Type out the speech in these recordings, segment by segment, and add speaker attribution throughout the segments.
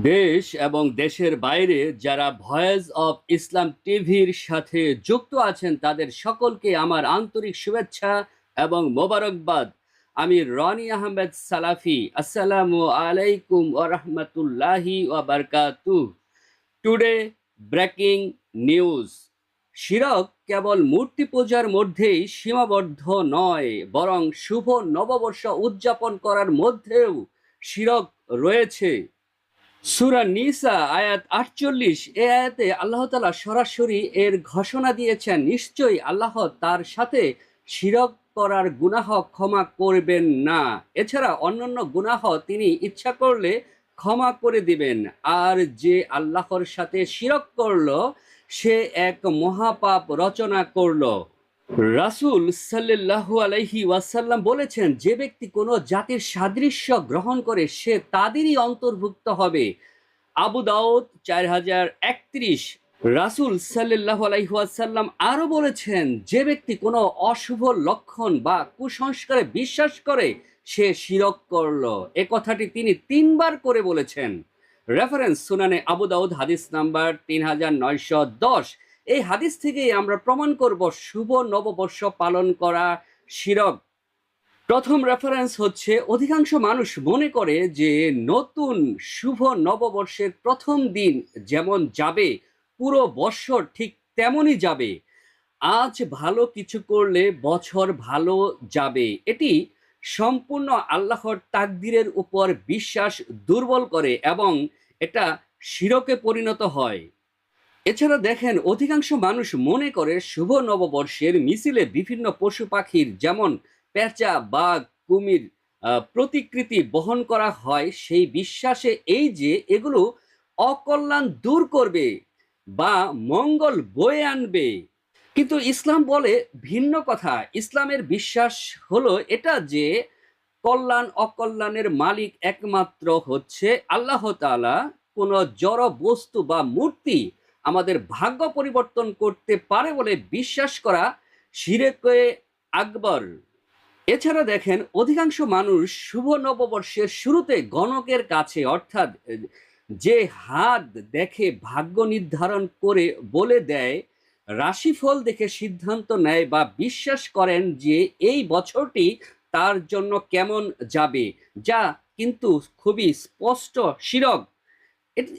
Speaker 1: দেশ এবং দেশের বাইরে যারা ভয়েস অফ ইসলাম টিভির সাথে যুক্ত আছেন তাদের সকলকে আমার আন্তরিক শুভেচ্ছা এবং মোবারকবাদ। আমি রনি আহমেদ সালাফি। আসসালামু আলাইকুম ওয়া রাহমাতুল্লাহি ওয়া বারাকাতুহু। Today breaking news. শিরক কেবল মূর্তি পূজার মধ্যেই সীমাবদ্ধ নয়, বরং শুভ নববর্ষ উদযাপন করার মধ্যেও শিরক রয়েছে। সূরা নিসা আয়াত ৪৮, এ আয়াতে আল্লাহ তাআলা সরাসরি এর ঘোষণা দিয়েছেন, নিশ্চয়ই আল্লাহ তার সাথে শিরক করার গুনাহ ক্ষমা করবেন না। এছাড়া অন্যান্য গুনাহ তিনি ইচ্ছা করলে ক্ষমা করে দিবেন। আর যে আল্লাহর সাথে শিরক করলো সে এক মহাপাপ রচনা করলো। রাসূল সাল্লাল্লাহু আলাইহি ওয়াসাল্লাম বলেছেন, যে ব্যক্তি কোনো জাতির সাদৃশ্য গ্রহণ করে সে তাদেরই অন্তর্ভুক্ত হবে। আবু দাউদ ৪০৩১। রাসূল সাল্লাল্লাহু আলাইহি ওয়াসাল্লাম আরো বলেছেন, যে ব্যক্তি কোনো অশুভ লক্ষণ বা কুসংস্কারে বিশ্বাস করে সে শিরক করলো। এ কথাটি তিনি ৩ বার করে বলেছেন। রেফারেন্স সুনানে আবু দাউদ, হাদিস নাম্বার ৩৯১০। এই হাদিস থেকেই আমরা প্রমাণ করব শুভ নববর্ষ পালন করা শিরক। প্রথম রেফারেন্স হচ্ছে, অধিকাংশ মানুষ মনে করে যে নতুন শুভ নববর্ষের প্রথম দিন যেমন যাবে পুরো বৎসর ঠিক তেমনই যাবে। আজ ভালো কিছু করলে বছর ভালো যাবে। এটি সম্পূর্ণ আল্লাহর তাকদিরের উপর বিশ্বাস দুর্বল করে এবং এটা শিরকে পরিণত হয়। এছাড়া দেখেন, অধিকাংশ মানুষ মনে করে শুভ নববর্ষের মিছিলে বিভিন্ন পশু পাখির যেমন পেঁচা, বাঘ, কুমির প্রতিকৃতি বহন করা হয়, সেই বিশ্বাসে এই যে এগুলো অকল্যাণ দূর করবে বা মঙ্গল বয়ে আনবে। কিন্তু ইসলাম বলে ভিন্ন কথা। ইসলামের বিশ্বাস হলো এটা যে কল্যাণ অকল্যাণের মালিক একমাত্র হচ্ছে আল্লাহ তাআলা। কোনো জড় বস্তু বা মূর্তি আমাদের ভাগ্য পরিবর্তন করতে পারে বলে বিশ্বাস করা শিরকে আকবর। এছাড়া দেখেন, অধিকাংশ মানুষ শুভ নববর্ষের শুরুতে গণকের কাছে, অর্থাৎ যে হাত দেখে ভাগ্য নির্ধারণ করে বলে দেয়, রাশিফল দেখে সিদ্ধান্ত নেয় বা বিশ্বাস করেন যে এই বছরটি তার জন্য কেমন যাবে, যা কিন্তু খুবই স্পষ্ট শিরক।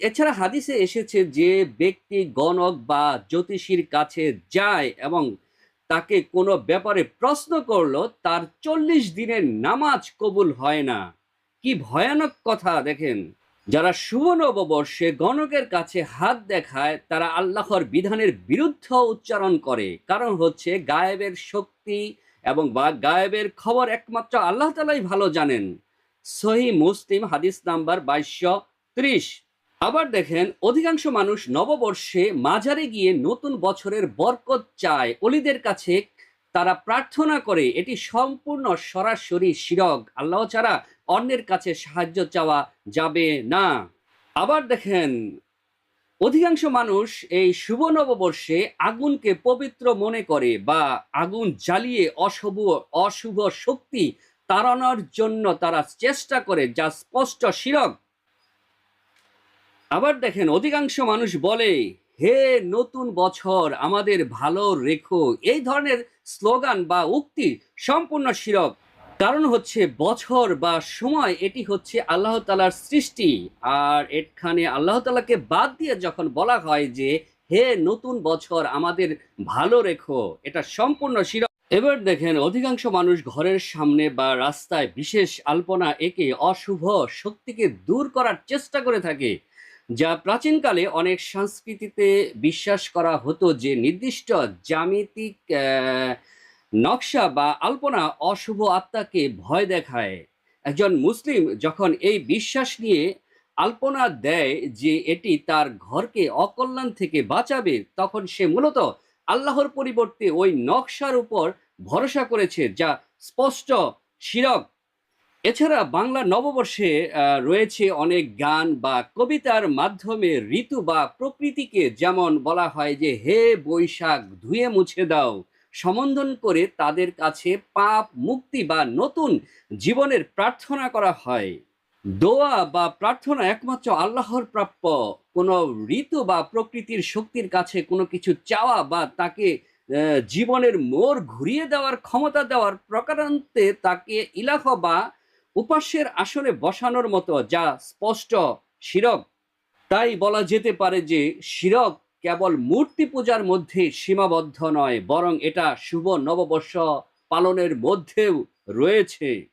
Speaker 1: এছাড়া হাদিসে এসেছে, যে ব্যক্তি গণক বা জ্যোতিষীর কাছে যায় এবং তাকে কোনো ব্যাপারে প্রশ্ন করলো, তার ৪০ দিনের নামাজ কবুল হয় না। কি ভয়ানক কথা দেখেন। যারা শুভ নববর্ষে গণকের কাছে হাত দেখায় তারা আল্লাহর বিধানের বিরুদ্ধ উচ্চারণ করে। কারণ হচ্ছে, গায়েবের শক্তি এবং বা গায়েবের খবর একমাত্র আল্লাহ তাআলাই ভালো জানেন। সহিহ মুসলিম হাদিস নাম্বার ২২৩। আবার দেখেন, অধিকাংশ মানুষ নববর্ষে মাজারে গিয়ে নতুন বছরের বরকত চায়, অলিদের কাছে তারা প্রার্থনা করে। এটি সম্পূর্ণ সরাসরি শিরক। আল্লাহ ছাড়া অন্যের কাছে সাহায্য চাওয়া যাবে না। আবার দেখেন, অধিকাংশ মানুষ এই শুভ নববর্ষে আগুনকে পবিত্র মনে করে বা আগুন জ্বালিয়ে অশুভ অশুভ শক্তি তাড়ানোর জন্য তারা চেষ্টা করে, যা স্পষ্ট শিরক। আবার দেখেন, অধিকাংশ মানুষ বলে, হে নতুন বছর আমাদের ভালো রেখো। এই ধরনের স্লোগান বা উক্তি সম্পূর্ণ শিরক। কারণ হচ্ছে, বছর বা সময় এটি হচ্ছে আল্লাহ তাআলার সৃষ্টি। আর এখানে আল্লাহ তাআলাকে বাদ দিয়ে যখন বলা হয় যে হে নতুন বছর আমাদের ভালো রেখো, এটা সম্পূর্ণ শিরক। এবার দেখেন, অধিকাংশ মানুষ ঘরের সামনে বা রাস্তায় বিশেষ আলপনা এঁকে অশুভ শক্তিকে দূর করার চেষ্টা করে থাকে, যা প্রাচীনকালে অনেক সংস্কৃতিতে বিশ্বাস করা হতো যে নির্দিষ্ট জ্যামিতিক নকশা বা আলপনা অশুভ আত্মাকে ভয় দেখায়। একজন মুসলিম যখন এই বিশ্বাস নিয়ে আলপনা দেয় যে এটি তার ঘরকে অকল্যাণ থেকে বাঁচাবে, তখন সে মূলত আল্লাহর পরিবর্তে ওই নকশার উপর ভরসা করেছে, যা স্পষ্ট শিরক। এছাড়া বাংলা নববর্ষে রয়েছে অনেক গান বা কবিতার মাধ্যমে ঋতু বা প্রকৃতিকে যেমন বলা হয় যে হে বৈশাখ ধুয়ে মুছে দাও, সম্বোধন করে তাদের কাছে পাপ মুক্তি বা নতুন জীবনের প্রার্থনা করা হয়। দোয়া বা প্রার্থনা একমাত্র আল্লাহর প্রাপ্য। কোনো ঋতু বা প্রকৃতির শক্তির কাছে কোনো কিছু চাওয়া বা তাকে জীবনের মোড় ঘুরিয়ে দেওয়ার ক্ষমতা দেওয়ার প্রকারান্তে তাকে ইলাহ বা উপাস্যের আসনে বসানোর মতো, যা স্পষ্ট শিরক। তাই বলা যেতে পারে যে শিরক কেবল মূর্তি পূজার মধ্যে সীমাবদ্ধ নয়, বরং এটা শুভ নববর্ষ পালনের মধ্যেও রয়েছে।